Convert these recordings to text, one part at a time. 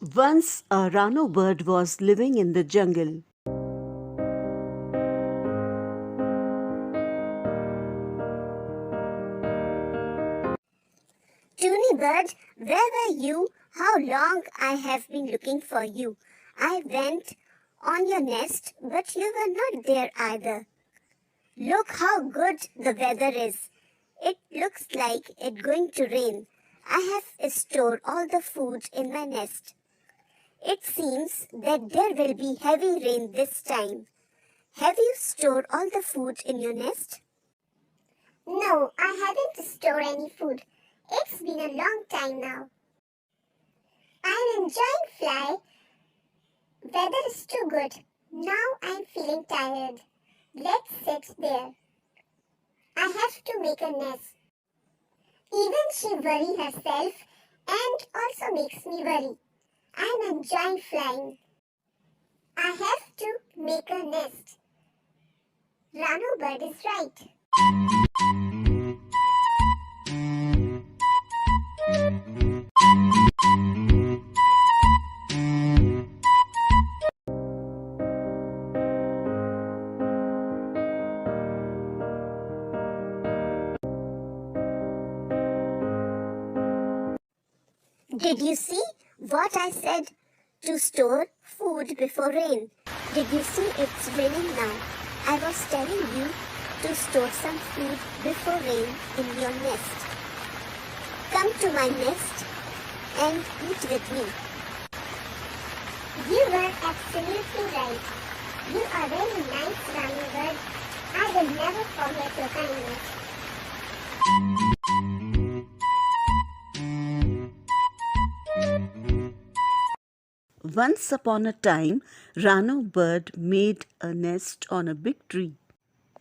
Once a rano bird was living in the jungle. Tuni bird, where were you? How long I have been looking for you. I went on your nest, but you were not there either. Look how good the weather is. It looks like it's going to rain. I have stored all the food in my nest. It seems that there will be heavy rain this time. Have you stored all the food in your nest? No, I haven't stored any food. It's been a long time now. I'm enjoying fly. Weather is too good. Now I'm feeling tired. Let's sit there. I have to make a nest. Even she worries herself and also makes me worry. I'm enjoying flying. I have to make a nest. Rano bird is right. Did you see what I said? To store food before rain. Did you see it's raining now? I was telling you to store some food before rain in your nest. Come to my nest and eat with me. You were absolutely right. You are very nice, Rano bird. I will never forget your kindness. Once upon a time, Rano bird made a nest on a big tree.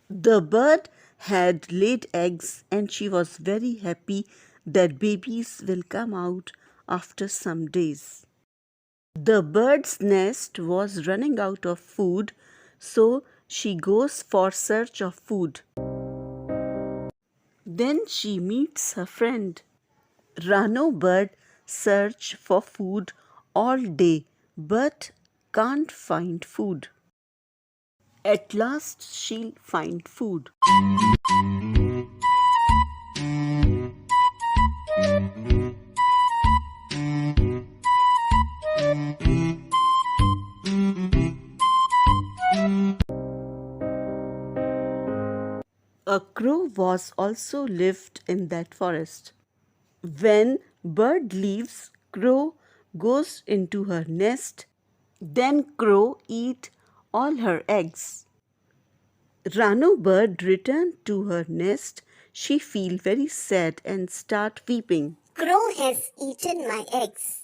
The bird had laid eggs and she was very happy that babies will come out after some days. The bird's nest was running out of food, so she goes for search of food. Then she meets her friend. Rano bird search for food all day but can't find food. At last she'll find food. A crow was also lived in that forest. When bird leaves, crow goes into her nest. Then crow eat all her eggs. Rano bird returned to her nest. She feel very sad and start weeping. Crow has eaten my eggs.